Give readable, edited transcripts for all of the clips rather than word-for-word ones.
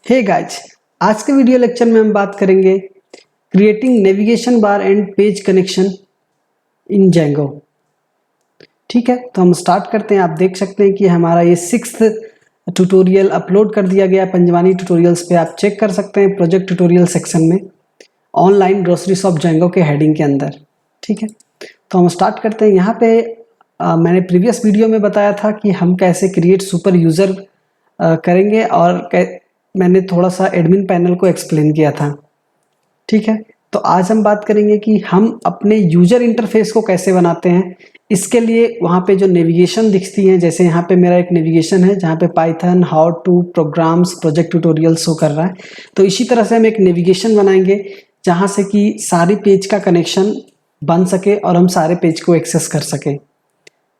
Hey guys, आज के video lecture में हम बात करेंगे creating navigation bar and page connection in Django. ठीक है, तो हम स्टार्ट करते हैं। आप देख सकते हैं कि हमारा ये 6th ट्यूटोरियल अपलोड कर दिया गया पंजवानी ट्यूटोरियल्स पे। आप चेक कर सकते हैं प्रोजेक्ट ट्यूटोरियल सेक्शन में ऑनलाइन ग्रोसरी शॉप जेंगो के हेडिंग के अंदर। ठीक है, तो हम स्टार्ट करते हैं। यहाँ पे मैंने प्रीवियस वीडियो में बताया था कि हम कैसे क्रिएट सुपर यूज़र करेंगे और मैंने थोड़ा सा एडमिन पैनल को एक्सप्लेन किया था। ठीक है, तो आज हम बात करेंगे कि हम अपने यूजर इंटरफेस को कैसे बनाते हैं। इसके लिए वहाँ पे जो नेविगेशन दिखती हैं, जैसे यहाँ पे मेरा एक नेविगेशन है जहाँ पे Python how to programs project tutorial show कर रहा है। तो इसी तरह से हम एक नेविगेशन बनाएंगे जहाँ से कि सारी पेज का कनेक्शन बन सके और हम सारे पेज को एक्सेस कर सकें।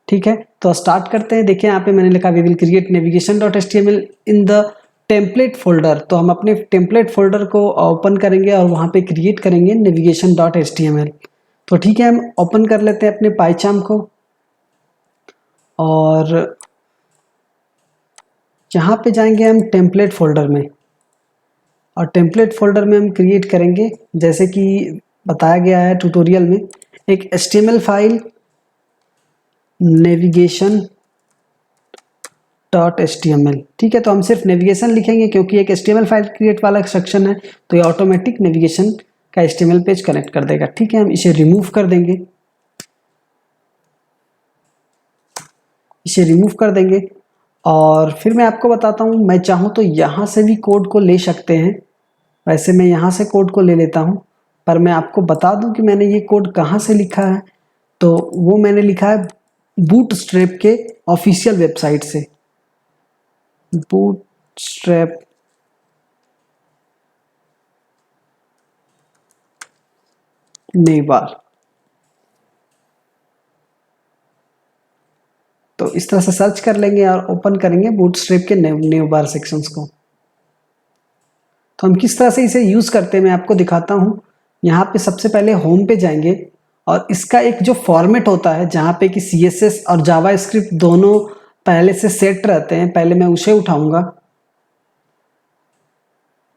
ठीक है, तो स्टार्ट करते हैं। देखिए यहाँ पे मैंने लिखा we will create navigation.html in the template folder. तो हम अपने टेम्पलेट फोल्डर को ओपन करेंगे और वहाँ पे क्रिएट करेंगे navigation.html। तो ठीक है, हम ओपन कर लेते हैं अपने पाइचार्म को और यहाँ पे जाएंगे हम टेम्पलेट फोल्डर में और टेम्पलेट फोल्डर में हम क्रिएट करेंगे जैसे कि बताया गया है ट्यूटोरियल में एक HTML फाइल navigation.html। ठीक है, तो हम सिर्फ नेविगेशन लिखेंगे क्योंकि एक HTML फाइल क्रिएट वाला सेक्शन है, तो ये ऑटोमेटिक नेविगेशन का HTML पेज कनेक्ट कर देगा। ठीक है, हम इसे रिमूव कर देंगे, इसे रिमूव कर देंगे और फिर मैं आपको बताता हूँ, मैं चाहूँ तो यहाँ से भी कोड को ले सकते हैं। वैसे मैं यहाँ से कोड को ले लेता हूँ, पर मैं आपको बता दूँ कि मैंने ये कोड कहाँ से लिखा है। तो वो मैंने लिखा है बूटस्ट्रैप के ऑफिशियल वेबसाइट से। बूटस्ट्रैप नेवार। तो इस तरह से सर्च कर लेंगे और ओपन करेंगे बूटस्ट्रैप के नेवार सेक्शंस को। तो हम किस तरह से इसे यूज करते हैं मैं आपको दिखाता हूँ। यहाँ पे सबसे पहले होम पे जाएंगे और इसका एक जो फॉर्मेट होता है जहाँ पे कि CSS और जावास्क्रिप्ट दोनों पहले से सेट रहते हैं, पहले मैं उसे उठाऊंगा।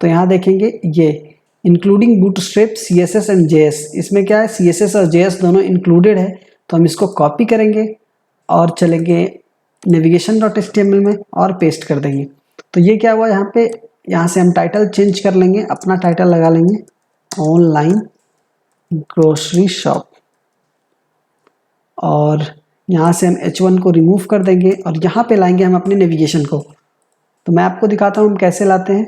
तो यहाँ देखेंगे ये including bootstrap CSS and JS, इसमें क्या है CSS और JS दोनों इंक्लूडेड है। तो हम इसको कॉपी करेंगे और चलेंगे navigation.html में और पेस्ट कर देंगे। तो ये क्या हुआ यहाँ पे, यहाँ से हम टाइटल चेंज कर लेंगे, अपना टाइटल लगा लेंगे ऑनलाइन ग्रोसरी शॉप और यहाँ से हम H1 को रिमूव कर देंगे और यहाँ पे लाएंगे हम अपने नेविगेशन को। तो मैं आपको दिखाता हूँ हम कैसे लाते हैं।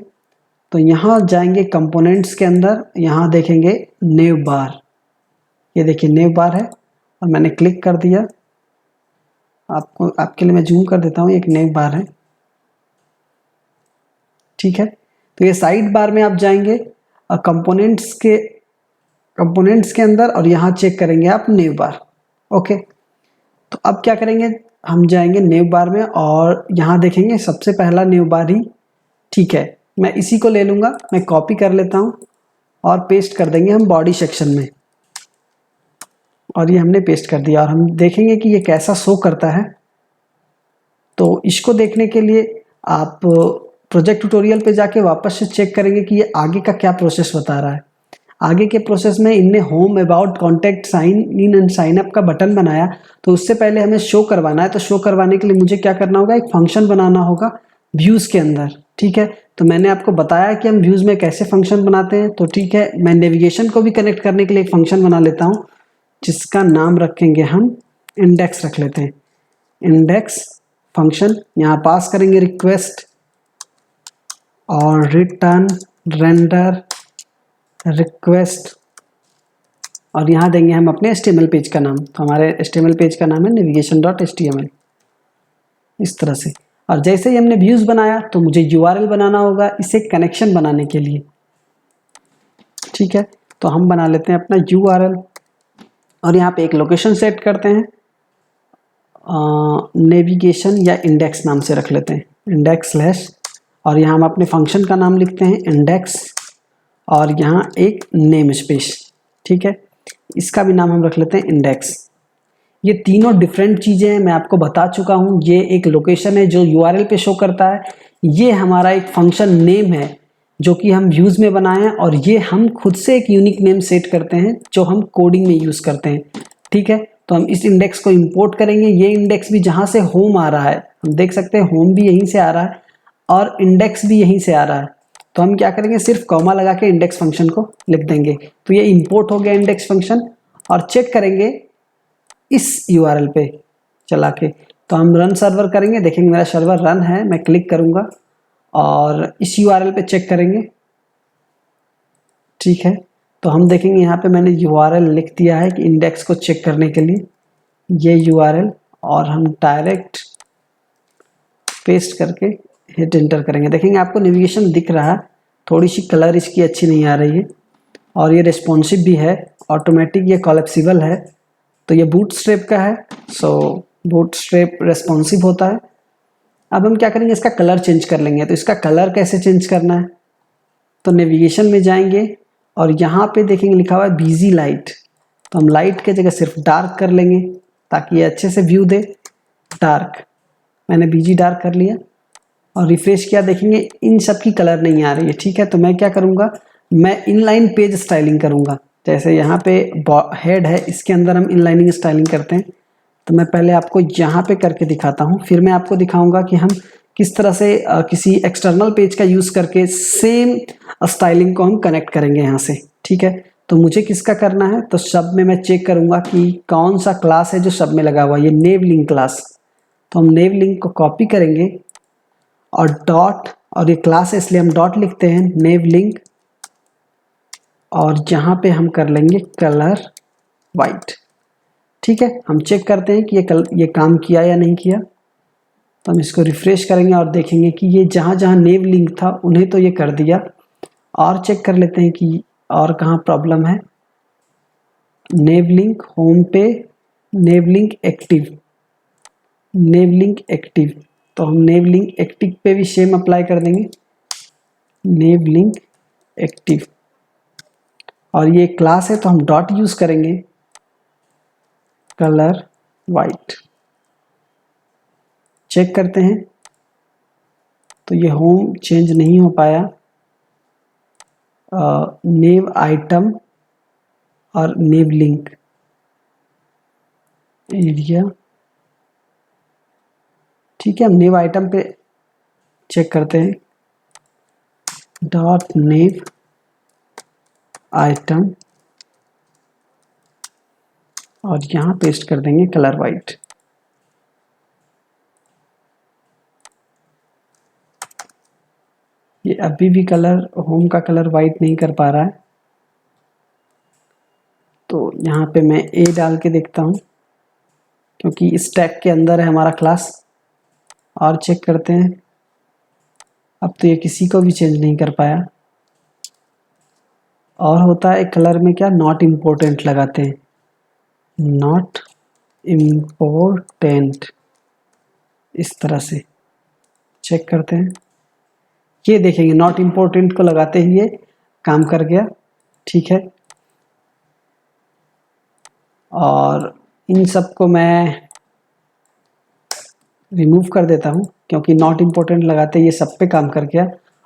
तो यहाँ जाएंगे कंपोनेंट्स के अंदर, यहाँ देखेंगे नेव बार, ये देखिए नेव बार है और मैंने क्लिक कर दिया। आपके लिए मैं जूम कर देता हूँ, एक नेव बार है। ठीक है, तो ये साइड बार में आप जाएंगे कंपोनेंट्स के अंदर और यहाँ चेक करेंगे आप नेव बार। ओके, तो अब क्या करेंगे, हम जाएंगे नेव बार में और यहाँ देखेंगे सबसे पहला नेव बार ही ठीक है। मैं इसी को ले लूँगा, मैं कॉपी कर लेता हूँ और पेस्ट कर देंगे हम बॉडी सेक्शन में। और ये हमने पेस्ट कर दिया और हम देखेंगे कि ये कैसा शो करता है। तो इसको देखने के लिए आप प्रोजेक्ट ट्यूटोरियल पे जाके वापस से चेक करेंगे कि ये आगे का क्या प्रोसेस बता रहा है। आगे के प्रोसेस में इनने home, about, contact, sign in and sign up का बटन बनाया। तो उससे पहले हमें शो करवाना है, तो शो करवाने के लिए मुझे क्या करना होगा, एक फंक्शन बनाना होगा व्यूज़ के अंदर। ठीक है, तो मैंने आपको बताया कि हम व्यूज़ में कैसे फंक्शन बनाते हैं। तो ठीक है, मैं नेविगेशन को भी कनेक्ट करने के लिए एक फंक्शन बना लेता हूँ जिसका नाम रखेंगे हम इंडेक्स, रख लेते हैं इंडेक्स फंक्शन। यहाँ पास करेंगे रिक्वेस्ट और रिटर्न रेंडर रिक्वेस्ट और यहाँ देंगे हम अपने HTML पेज का नाम। तो हमारे HTML पेज का नाम है navigation.html, इस तरह से। और जैसे ही हमने व्यूज़ बनाया तो मुझे URL बनाना होगा इसे कनेक्शन बनाने के लिए। ठीक है, तो हम बना लेते हैं अपना URL और यहाँ पे एक लोकेशन सेट करते हैं, नेविगेशन या इंडेक्स नाम से रख लेते हैं, इंडेक्स स्लैश, और यहाँ हम अपने फंक्शन का नाम लिखते हैं इंडेक्स और यहाँ एक नेम स्पेस। ठीक है, इसका भी नाम हम रख लेते हैं इंडेक्स। ये तीनों डिफरेंट चीज़ें हैं, मैं आपको बता चुका हूँ। ये एक लोकेशन है जो URL पे शो करता है, ये हमारा एक फंक्शन नेम है जो कि हम व्यूज़ में बनाए हैं, और ये हम खुद से एक यूनिक नेम सेट करते हैं जो हम कोडिंग में यूज़ करते हैं। ठीक है, तो हम इस इंडेक्स को इंपोर्ट करेंगे। ये इंडेक्स भी जहाँ से होम आ रहा है, हम देख सकते हैं होम भी यहीं से आ रहा है और इंडेक्स भी यहीं से आ रहा है। तो हम क्या करेंगे, सिर्फ कॉमा लगा के इंडेक्स फंक्शन को लिख देंगे। तो ये इंपोर्ट हो गया इंडेक्स फंक्शन, और चेक करेंगे इस यूआरएल पे चला के। तो हम रन सर्वर करेंगे, देखेंगे मेरा सर्वर रन है, मैं क्लिक करूंगा और इस यूआरएल पे चेक करेंगे। ठीक है, तो हम देखेंगे यहाँ पे मैंने यूआरएल लिख दिया है कि इंडेक्स को चेक करने के लिए ये यूआरएल, और हम डायरेक्ट पेस्ट करके हिट एंटर करेंगे। देखेंगे आपको नेविगेशन दिख रहा है, थोड़ी सी कलर इसकी अच्छी नहीं आ रही है, और ये रिस्पॉन्सिव भी है, ऑटोमेटिक, ये कोलैप्सिबल है। तो ये बूटस्ट्रैप का है, सो बूटस्ट्रैप रिस्पॉन्सिव होता है। अब हम क्या करेंगे, इसका कलर चेंज कर लेंगे। तो इसका कलर कैसे चेंज करना है, तो नेविगेशन में जाएंगे और यहाँ पे देखेंगे लिखा हुआ है बीजी लाइट। तो हम लाइट के जगह सिर्फ डार्क कर लेंगे ताकि ये अच्छे से व्यू दे। डार्क, मैंने बीजी डार्क कर लिया और रिफ्रेश किया, देखेंगे इन सब की कलर नहीं आ रही है। ठीक है, तो मैं क्या करूँगा, मैं इनलाइन पेज स्टाइलिंग करूँगा। जैसे यहाँ पे हेड है, इसके अंदर हम इनलाइनिंग स्टाइलिंग करते हैं। तो मैं पहले आपको यहाँ पे करके दिखाता हूँ, फिर मैं आपको दिखाऊंगा कि हम किस तरह से किसी एक्सटर्नल पेज का यूज़ करके सेम स्टाइलिंग को हम कनेक्ट करेंगे यहाँ से। ठीक है, तो मुझे किसका करना है, तो सब में मैं चेक करूँगा कि कौन सा क्लास है जो सब में लगा हुआ है, ये नेव लिंक क्लास। तो हम नेव लिंक को कॉपी करेंगे और डॉट, और ये क्लास है इसलिए हम डॉट लिखते हैं, नेव लिंक, और जहाँ पे हम कर लेंगे कलर वाइट। ठीक है, हम चेक करते हैं कि ये काम किया या नहीं किया। तो हम इसको रिफ्रेश करेंगे और देखेंगे कि ये जहाँ जहाँ नेव लिंक था उन्हें तो ये कर दिया। और चेक कर लेते हैं कि और कहाँ प्रॉब्लम है। नेव लिंक होम पे, नेव लिंक एक्टिव, नेव लिंक एक्टिव। तो हम नेव लिंक एक्टिव पे भी सेम अप्लाई कर देंगे, नेव लिंक एक्टिव। और ये क्लास है तो हम डॉट यूज़ करेंगे, कलर वाइट। चेक करते हैं तो ये होम चेंज नहीं हो पाया। नेव आइटम और नेव लिंक एरिया। ठीक है, हम नेव आइटम पे चेक करते हैं, डॉट नेव आइटम, और यहाँ पेस्ट कर देंगे कलर वाइट। ये अभी भी कलर, होम का कलर वाइट नहीं कर पा रहा है। तो यहाँ पे मैं ए डाल के देखता हूँ क्योंकि इस टैग के अंदर है हमारा क्लास। और चेक करते हैं, अब तो ये किसी को भी चेंज नहीं कर पाया। और होता है कलर में क्या, नॉट इम्पोर्टेंट लगाते हैं, नॉट इम्पोर्टेंट, इस तरह से चेक करते हैं। ये देखेंगे नॉट इम्पोर्टेंट को लगाते ही ये काम कर गया। ठीक है, और इन सब को मैं रिमूव कर देता हूँ क्योंकि नॉट इम्पोर्टेंट लगाते ये सब पे काम कर गया।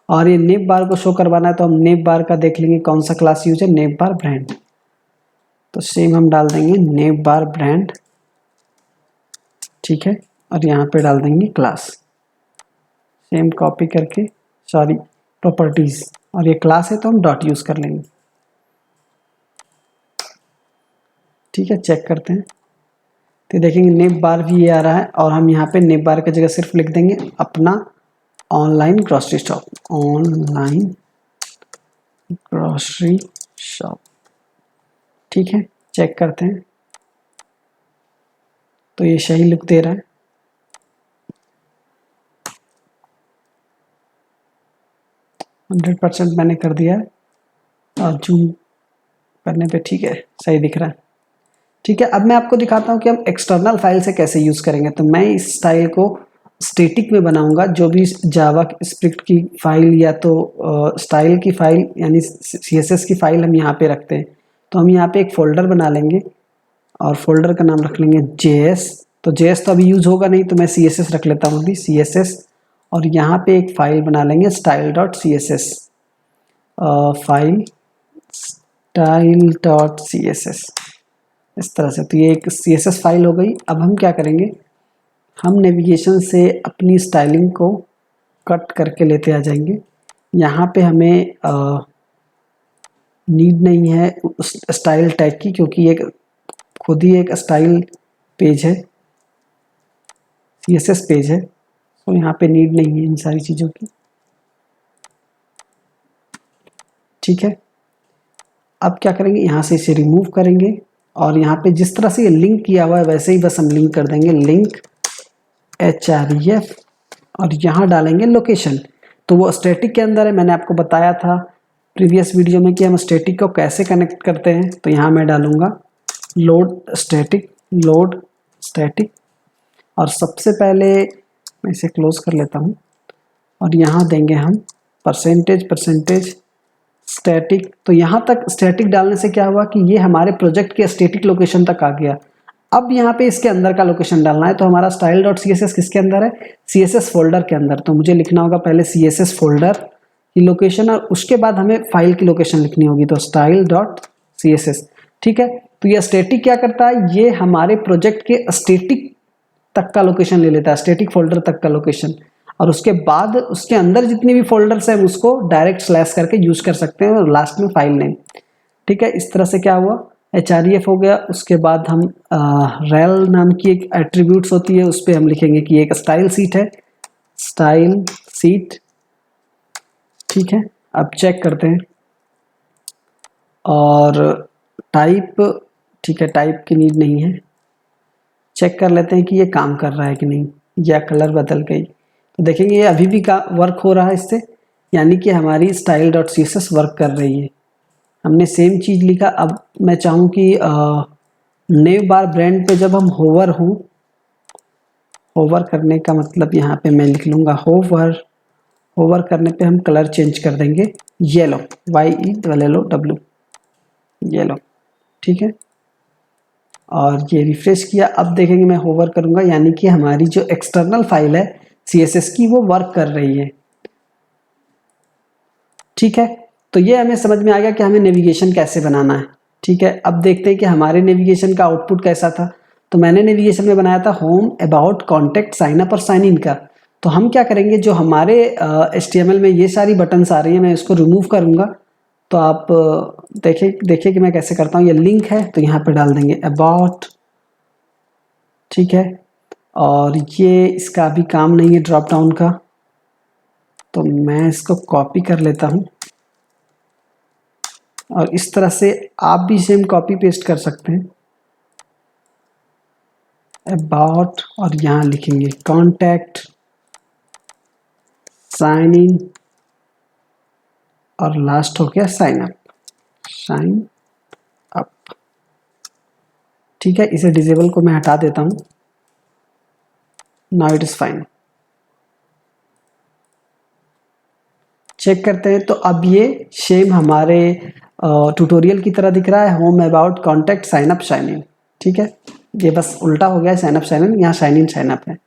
और ये नेव बार को शो करवाना है तो हम नेव बार का देख लेंगे कौन सा क्लास यूज है, नेव बार ब्रांड। तो सेम हम डाल देंगे नेव बार ब्रांड। ठीक है, और यहाँ पे डाल देंगे क्लास, सेम कॉपी करके, सॉरी प्रॉपर्टीज, और ये क्लास है तो हम डॉट यूज कर लेंगे। ठीक है, चेक करते हैं तो देखेंगे नेव बार भी ये आ रहा है, और हम यहाँ पे नेव बार की जगह सिर्फ लिख देंगे अपना online grocery shop, online grocery shop. ठीक है, चेक करते हैं तो ये सही लुक दे रहा है। %100% मैंने कर दिया है, और जूम करने पे ठीक है, सही दिख रहा है। ठीक है, अब मैं आपको दिखाता हूँ कि हम एक्सटर्नल फाइल से कैसे यूज़ करेंगे। तो मैं इस स्टाइल को स्टैटिक में बनाऊंगा, जो भी जावा स्क्रिप्ट की फाइल या तो स्टाइल की फाइल यानी CSS की फाइल हम यहाँ पे रखते हैं। तो हम यहाँ पे एक फोल्डर बना लेंगे और फोल्डर का नाम रख लेंगे JS। तो JS तो अभी यूज़ होगा नहीं, तो मैं CSS रख लेता हूँ अभी, CSS। और यहाँ पे एक फाइल बना लेंगे style.css। File style dot C S S, इस तरह से। तो ये एक सी एस एस फाइल हो गई। अब हम क्या करेंगे, हम नेविगेशन से अपनी स्टाइलिंग को कट करके लेते आ जाएंगे। यहाँ पे हमें नीड नहीं है उस स्टाइल टैग की, क्योंकि एक खुद ही एक स्टाइल पेज है, CSS पेज है, तो यहाँ पे नीड नहीं है इन सारी चीज़ों की। ठीक है, अब क्या करेंगे, यहाँ से इसे रिमूव करेंगे और यहाँ पे जिस तरह से ये लिंक किया हुआ है वैसे ही बस हम लिंक कर देंगे, लिंक href, और यहाँ डालेंगे लोकेशन। तो वो स्टैटिक के अंदर है, मैंने आपको बताया था प्रीवियस वीडियो में कि हम स्टैटिक को कैसे कनेक्ट करते हैं। तो यहाँ मैं डालूँगा लोड स्टैटिक, और सबसे पहले मैं इसे क्लोज कर लेता हूँ और यहाँ देंगे हम परसेंटेज स्टैटिक। तो यहाँ तक स्टैटिक डालने से क्या हुआ कि ये हमारे प्रोजेक्ट के स्टैटिक लोकेशन तक आ गया। अब यहाँ पे इसके अंदर का लोकेशन डालना है, तो हमारा style dot C S S किसके अंदर है, CSS फोल्डर के अंदर। तो मुझे लिखना होगा पहले CSS फोल्डर की लोकेशन और उसके बाद हमें फाइल की लोकेशन लिखनी होगी, तो स्टाइल डॉट CSS। ठीक है, तो ये स्टैटिक क्या करता है, ये हमारे प्रोजेक्ट के स्टैटिक तक का लोकेशन ले लेता है, स्टैटिक फोल्डर तक का लोकेशन, और उसके बाद उसके अंदर जितनी भी फोल्डर्स हैं उसको डायरेक्ट स्लैश करके यूज कर सकते हैं और लास्ट में फाइल नेम। ठीक है, इस तरह से क्या हुआ, href हो गया। उसके बाद हम रेल नाम की एक एट्रीब्यूट्स होती है, उस पर हम लिखेंगे कि एक स्टाइल सीट है, स्टाइल सीट। ठीक है, अब चेक करते हैं, और टाइप, ठीक है टाइप की नीड नहीं है, चेक कर लेते हैं कि ये काम कर रहा है कि नहीं, या कलर बदल गई। तो देखेंगे ये अभी भी वर्क हो रहा है इससे, यानी कि हमारी style dot C S S work कर रही है। हमने सेम चीज़ लिखा। अब मैं चाहूँ कि नेव बार ब्रांड पे जब हम होवर करने का मतलब यहाँ पे मैं लिख लूँगा होवर करने पे हम कलर चेंज कर देंगे येलो, YELLOW, येलो। ठीक है, और ये रिफ्रेश किया। अब देखेंगे मैं होवर करूँगा, यानी कि हमारी जो एक्सटर्नल फाइल है CSS की वो वर्क कर रही है। ठीक है, तो ये हमें समझ में आ गया कि हमें नेविगेशन कैसे बनाना है। ठीक है, अब देखते हैं कि हमारे नेविगेशन का आउटपुट कैसा था। तो मैंने नेविगेशन में बनाया था home, about, contact, sign up और साइन इन का। तो हम क्या करेंगे, जो हमारे HTML में ये सारी बटन्स आ रही है मैं इसको रिमूव करूँगा। तो आप देखिए कि मैं कैसे करता हूँ। ये लिंक है तो यहाँ पे डाल देंगे अबाउट। ठीक है, और ये इसका अभी काम नहीं है ड्रॉप डाउन का, तो मैं इसको कॉपी कर लेता हूँ, और इस तरह से आप भी सेम कॉपी पेस्ट कर सकते हैं, अबाउट, और यहाँ लिखेंगे कॉन्टैक्ट, साइन इन, और लास्ट हो गया साइन अप। ठीक है, इसे डिसेबल को मैं हटा देता हूँ। Now it is fine. Check करते हैं, तो अब ये सेम हमारे ट्यूटोरियल की तरह दिख रहा है, home, about, contact, sign up, sign in. ठीक है, ये बस उल्टा हो गया है, साइन अप साइन इन, यहाँ साइन इन साइन अप है।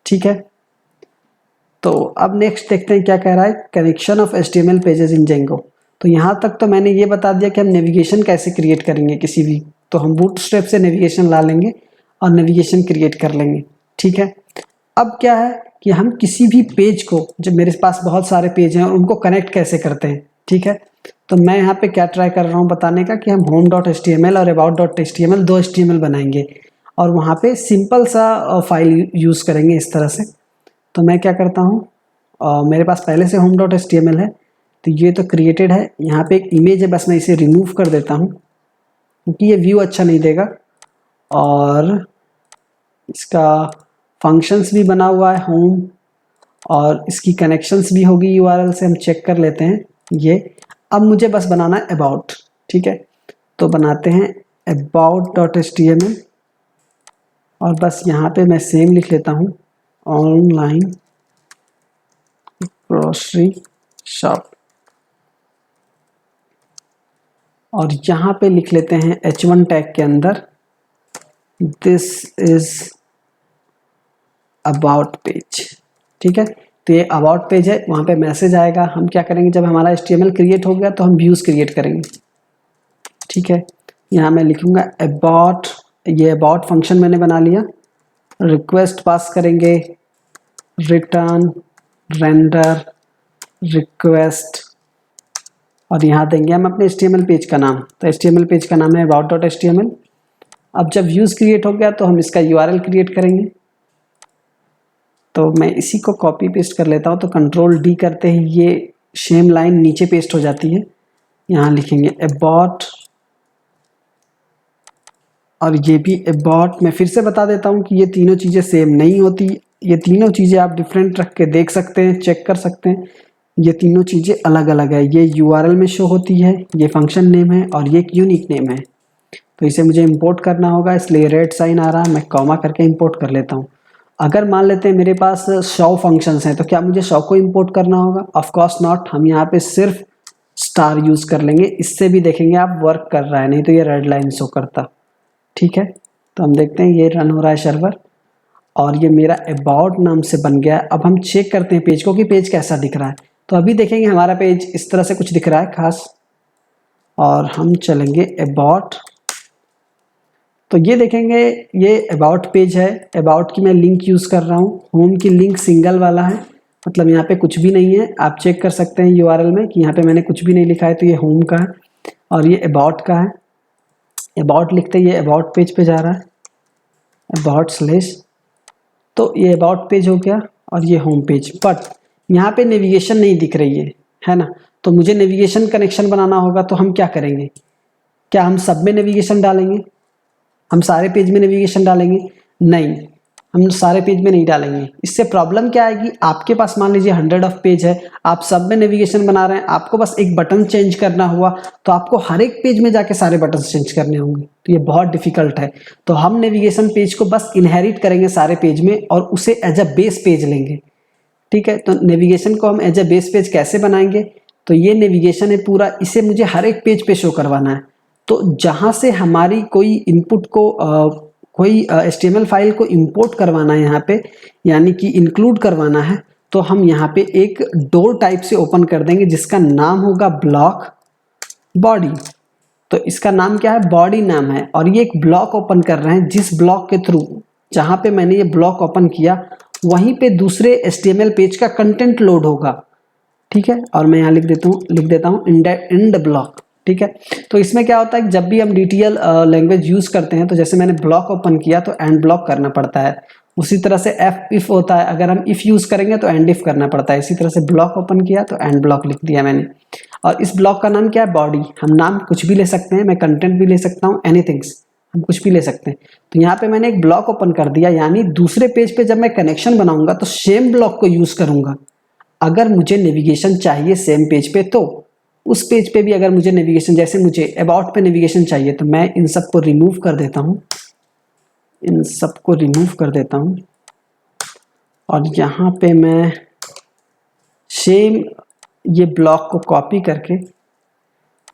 ठीक है, तो अब नेक्स्ट देखते हैं क्या कह रहा है, connection of HTML pages in Django. तो यहाँ तक तो मैंने ये बता दिया कि हम नेविगेशन कैसे क्रिएट करेंगे किसी भी, तो हम बूटस्ट्रैप से नेविगेशन ला लेंगे और नेविगेशन क्रिएट कर लेंगे। ठीक है, अब क्या है कि हम किसी भी पेज को, जब मेरे पास बहुत सारे पेज हैं, उनको कनेक्ट कैसे करते हैं। ठीक है, तो मैं यहाँ पे क्या ट्राई कर रहा हूँ बताने का कि हम home.html और about.html दो HTML बनाएंगे और वहाँ पे सिंपल सा फाइल यूज़ करेंगे इस तरह से। तो मैं क्या करता हूँ, मेरे पास पहले से home.html है, तो ये तो क्रिएटेड है। यहाँ पे एक इमेज है, बस मैं इसे रिमूव कर देता हूँ क्योंकि ये व्यू अच्छा नहीं देगा, और इसका फंक्शंस भी बना हुआ है होम, और इसकी कनेक्शंस भी होगी URL से, हम चेक कर लेते हैं ये। अब मुझे बस बनाना है अबाउट। ठीक है, तो बनाते हैं about.html, और बस यहाँ पे मैं सेम लिख लेता हूँ ऑनलाइन ग्रोसरी शॉप, और यहाँ पे लिख लेते हैं H1 टैग के अंदर दिस इज अबाउट पेज। ठीक है, तो ये अबाउट पेज है, वहाँ पे मैसेज आएगा। हम क्या करेंगे, जब हमारा HTML क्रिएट हो गया तो हम व्यूज़ क्रिएट करेंगे। ठीक है, यहाँ मैं लिखूँगा अबाउट, ये अबाउट फंक्शन मैंने बना लिया। रिक्वेस्ट पास करेंगे, रिटर्न रेंडर रिक्वेस्ट, और यहाँ देंगे हम अपने HTML पेज का नाम। तो HTML पेज का नाम है about.html। अब जब व्यूज़ क्रिएट हो गया तो हम इसका URL क्रिएट करेंगे। तो मैं इसी को कॉपी पेस्ट कर लेता हूँ। तो Ctrl+D करते ही ये सेम लाइन नीचे पेस्ट हो जाती है। यहाँ लिखेंगे about, और ये भी about। मैं फिर से बता देता हूँ कि ये तीनों चीज़ें सेम नहीं होती, ये तीनों चीज़ें आप डिफरेंट रख के देख सकते हैं, चेक कर सकते हैं। ये तीनों चीज़ें अलग अलग है। ये URL में शो होती है, ये फंक्शन नेम है, और ये एक यूनिक नेम है। तो इसे मुझे इंपोर्ट करना होगा, इसलिए रेड साइन आ रहा है, मैं कॉमा करके इंपोर्ट कर लेता हूँ। अगर मान लेते हैं मेरे पास 100 फंक्शंस हैं, तो क्या मुझे 100 को इंपोर्ट करना होगा? Of course not. हम यहाँ पे सिर्फ स्टार यूज़ कर लेंगे, इससे भी देखेंगे आप वर्क कर रहा है, नहीं तो ये रेड लाइन शो करता। ठीक है, तो हम देखते हैं ये रन हो रहा है सर्वर, और ये मेरा अबाउट नाम से बन गया है। अब हम चेक करते हैं पेज को कि पेज कैसा दिख रहा है। तो अभी देखेंगे हमारा पेज इस तरह से कुछ दिख रहा है खास, और हम चलेंगे अबाउट। तो ये देखेंगे ये अबाउट पेज है। अबाउट की मैं लिंक यूज़ कर रहा हूँ, होम की लिंक सिंगल वाला है, मतलब यहाँ पे कुछ भी नहीं है। आप चेक कर सकते हैं URL में कि यहाँ पे मैंने कुछ भी नहीं लिखा है, तो ये होम का है और ये अबाउट का है। अबाउट लिखते ये अबाउट पेज पे जा रहा है, अबाउट स्लैश, तो ये अबाउट पेज हो गया और ये होम पेज। बट यहाँ पे नेविगेशन नहीं दिख रही है ना? तो मुझे नेविगेशन कनेक्शन बनाना होगा। तो हम क्या करेंगे, क्या हम सब में नेविगेशन डालेंगे? हम सारे पेज में नेविगेशन डालेंगे? नहीं, हम सारे पेज में नहीं डालेंगे। इससे प्रॉब्लम क्या आएगी, आपके पास मान लीजिए 100 ऑफ पेज है, आप सब में नेविगेशन बना रहे हैं, आपको बस एक बटन चेंज करना हुआ तो आपको हर एक पेज में जाके सारे बटन चेंज करने होंगे, तो ये बहुत डिफिकल्ट है। तो हम नेविगेशन पेज को बस इनहेरिट करेंगे सारे पेज में और उसे एज अ बेस पेज लेंगे। ठीक है, तो नेविगेशन को हम एज अ बेस पेज कैसे बनाएंगे? तो ये नेविगेशन है पूरा, इसे मुझे हर एक पेज पे शो करवाना है। तो जहाँ से हमारी कोई इनपुट को कोई HTML फाइल को इंपोर्ट करवाना है यहाँ पे, यानी कि इंक्लूड करवाना है, तो हम यहाँ पे एक डोर टाइप से ओपन कर देंगे जिसका नाम होगा ब्लॉक बॉडी। तो इसका नाम क्या है, बॉडी नाम है, और ये एक ब्लॉक ओपन कर रहे हैं जिस ब्लॉक के थ्रू, जहाँ पे मैंने ये ब्लॉक ओपन किया वहीं पे दूसरे HTML पेज का कंटेंट लोड होगा। ठीक है, और मैं यहाँ लिख देता हूँ इंड ब्लॉक। ठीक है, तो इसमें क्या होता है कि जब भी हम DTL लैंग्वेज यूज़ करते हैं, तो जैसे मैंने ब्लॉक ओपन किया तो एंड ब्लॉक करना पड़ता है। उसी तरह से इफ होता है, अगर हम इफ यूज़ करेंगे तो एंड इफ करना पड़ता है। इसी तरह से ब्लॉक ओपन किया तो एंड ब्लॉक लिख दिया मैंने। और इस ब्लॉक का नाम क्या है, बॉडी। हम नाम कुछ भी ले सकते हैं, मैं कंटेंट भी ले सकता हूँ, एनीथिंग्स, हम कुछ भी ले सकते हैं। तो यहाँ पे मैंने एक ब्लॉक ओपन कर दिया, यानी दूसरे पेज पे जब मैं कनेक्शन बनाऊंगा तो सेम ब्लॉक को यूज़ करूंगा। अगर मुझे नेविगेशन चाहिए सेम पेज पे, तो उस पेज पे भी अगर मुझे नेविगेशन, जैसे मुझे अबाउट पे नेविगेशन चाहिए, तो मैं इन सब को रिमूव कर देता हूँ, इन सब को रिमूव कर देता हूँ, और यहाँ पे मैं सेम ये ब्लॉक को कॉपी करके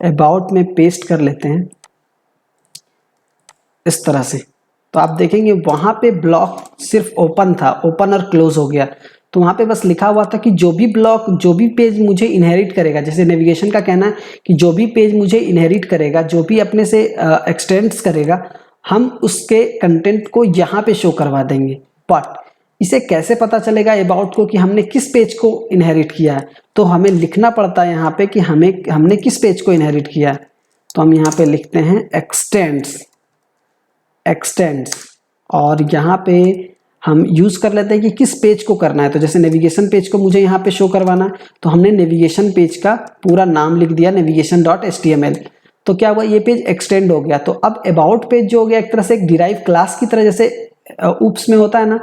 अबाउट में पेस्ट कर लेते हैं इस तरह से। तो आप देखेंगे वहाँ पे ब्लॉक सिर्फ ओपन था, ओपन और क्लोज हो गया। तो वहाँ पे बस लिखा हुआ था कि जो भी ब्लॉक, जो भी पेज मुझे इनहेरिट करेगा, जैसे नेविगेशन का कहना है कि जो भी पेज मुझे इनहेरिट करेगा, जो भी अपने से एक्सटेंड्स करेगा, हम उसके कंटेंट को यहाँ पे शो करवा देंगे। बट इसे कैसे पता चलेगा अबाउट को कि हमने किस पेज को इनहेरिट किया है? तो हमें लिखना पड़ता है यहाँ पे कि हमने किस पेज को इनहेरिट किया है। तो हम यहाँ पे लिखते हैं एक्सटेंड्स, और यहाँ पे हम यूज़ कर लेते हैं कि किस पेज को करना है। तो जैसे नेविगेशन पेज को मुझे यहाँ पे शो करवाना है, तो हमने नेविगेशन पेज का पूरा नाम लिख दिया, navigation.html। तो क्या हुआ, ये पेज एक्सटेंड हो गया। तो अब अबाउट पेज जो हो गया एक तरह से एक डिराइव क्लास की तरह, जैसे ऊप्स में होता है ना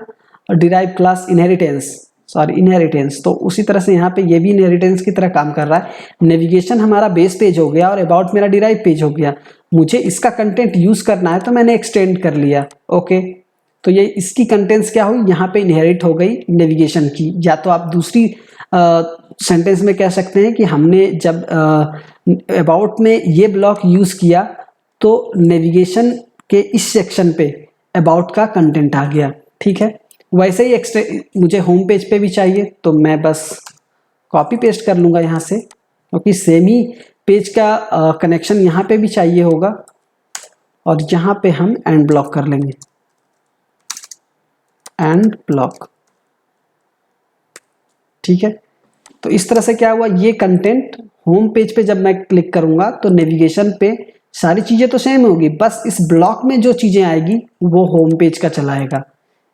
डिराइव क्लास इनहेरिटेंस, तो उसी तरह से यहाँ पे ये भी इनहेरिटेंस की तरह काम कर रहा है। नेविगेशन हमारा बेस पेज हो गया और अबाउट मेरा डिराइव पेज हो गया। मुझे इसका कंटेंट यूज करना है तो मैंने एक्सटेंड कर लिया। ओके, तो ये इसकी कंटेंट्स क्या हुई, यहाँ पे इनहेरिट हो गई नेविगेशन की। या तो आप दूसरी सेंटेंस में कह सकते हैं कि हमने जब अबाउट में ये ब्लॉक यूज किया तो नेविगेशन के इस सेक्शन पे अबाउट का कंटेंट आ गया। ठीक है, वैसे ही एक्स्ट्रा मुझे होम पेज पे भी चाहिए, तो मैं बस कॉपी पेस्ट कर लूँगा यहाँ से, क्योंकि सेम ही पेज का कनेक्शन यहाँ पे भी चाहिए होगा, और यहाँ पे हम एंड ब्लॉक कर लेंगे, एंड ब्लॉक। ठीक है, तो इस तरह से क्या हुआ, ये कंटेंट होम पेज पे जब मैं क्लिक करूंगा तो नेविगेशन पे सारी चीज़ें तो सेम होगी, बस इस ब्लॉक में जो चीज़ें आएगी वो होम पेज का चलाएगा।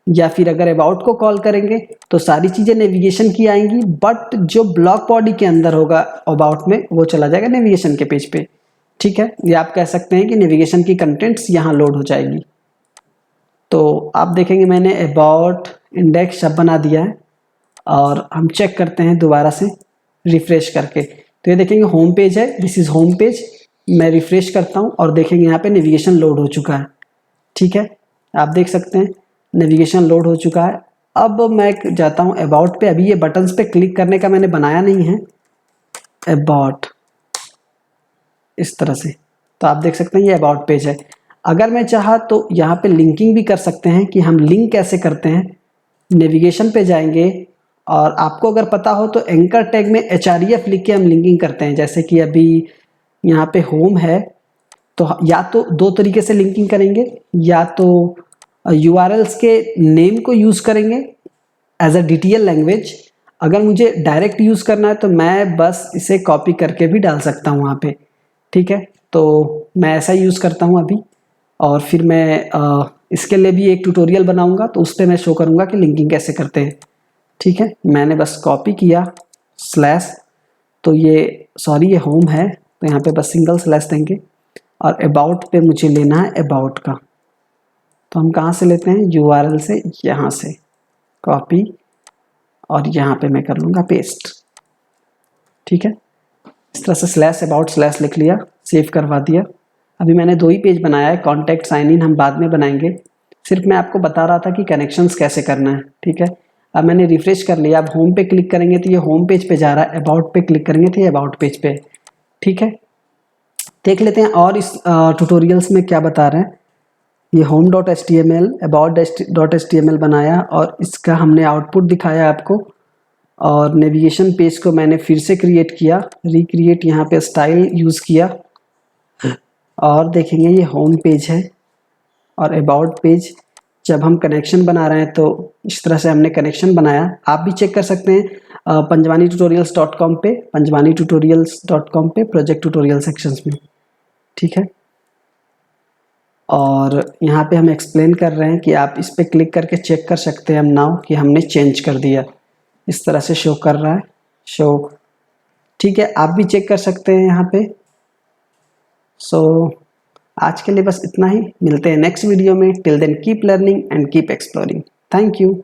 या फिर अगर अबाउट को कॉल करेंगे तो सारी चीज़ें नेविगेशन की आएंगी, बट जो ब्लॉक बॉडी के अंदर होगा अबाउट में वो चला जाएगा नेविगेशन के पेज पे। ठीक है, ये आप कह सकते हैं कि नेविगेशन की कंटेंट्स यहाँ लोड हो जाएगी। तो आप देखेंगे मैंने अबाउट इंडेक्स अब बना दिया है, और हम चेक करते हैं दोबारा से रिफ्रेश करके, तो ये देखेंगे होम पेज है, दिस इज़ होम पेज। मैं रिफ्रेश करता हूँ और देखेंगे यहाँ पे नेविगेशन लोड हो चुका है। ठीक है, आप देख सकते हैं नेविगेशन लोड हो चुका है। अब मैं जाता हूँ अबाउट पे, अभी ये बटन्स पे क्लिक करने का मैंने बनाया नहीं है, अबाउट इस तरह से, तो आप देख सकते हैं ये अबाउट पेज है। अगर मैं चाहा तो यहाँ पे लिंकिंग भी कर सकते हैं, कि हम लिंक कैसे करते हैं। नेविगेशन पे जाएंगे, और आपको अगर पता हो तो एंकर टैग में href लिख के हम लिंकिंग करते हैं। जैसे कि अभी यहाँ पे होम है, तो या तो दो तरीके से लिंकिंग करेंगे, या तो URLs के नेम को यूज़ करेंगे एज अ DTL लैंग्वेज। अगर मुझे डायरेक्ट यूज़ करना है तो मैं बस इसे कॉपी करके भी डाल सकता हूँ वहाँ पे। ठीक है, तो मैं ऐसा यूज़ करता हूँ अभी, और फिर मैं इसके लिए भी एक ट्यूटोरियल बनाऊंगा, तो उस पर मैं शो करूंगा कि लिंकिंग कैसे करते हैं। ठीक है, मैंने बस कॉपी किया स्लैश, तो ये सॉरी ये होम है, तो यहाँ पे बस सिंगल स्लैश देंगे, और अबाउट पे मुझे लेना है अबाउट का, तो हम कहाँ से लेते हैं, URL से, यहाँ से कॉपी, और यहाँ पे मैं कर लूँगा पेस्ट। ठीक है, इस तरह से स्लैश अबाउट स्लैश लिख लिया, सेव करवा दिया। अभी मैंने 2 ही पेज बनाया है, कॉन्टैक्ट साइन इन हम बाद में बनाएंगे, सिर्फ मैं आपको बता रहा था कि कनेक्शंस कैसे करना है। ठीक है, अब मैंने रिफ्रेश कर लिया, अब होम पे क्लिक करेंगे तो ये होम पेज पे जा रहा है, अबाउट पे क्लिक करेंगे तो ये अबाउट पेज पे। ठीक है, देख लेते हैं और इस ट्यूटोरियल्स में क्या बता रहे हैं। ये home.html about.html बनाया, और इसका हमने आउटपुट दिखाया आपको, और नेविगेशन पेज को मैंने फिर से क्रिएट किया, रिक्रिएट, यहाँ पे स्टाइल यूज़ किया, और देखेंगे ये होम पेज है, और अबाउट पेज जब हम कनेक्शन बना रहे हैं तो इस तरह से हमने कनेक्शन बनाया। आप भी चेक कर सकते हैं panjwani-tutorials.com पे, panjwani-tutorials.com पे प्रोजेक्ट ट्यूटोरियल सेक्शंस में। ठीक है, और यहाँ पे हम एक्सप्लेन कर रहे हैं कि आप इस पे क्लिक करके चेक कर सकते हैं हम नाउ कि हमने चेंज कर दिया, इस तरह से शो कर रहा है, शो। ठीक है, आप भी चेक कर सकते हैं यहाँ पे। सो आज के लिए बस इतना ही, मिलते हैं नेक्स्ट वीडियो में। Till then keep learning and keep exploring. Thank you.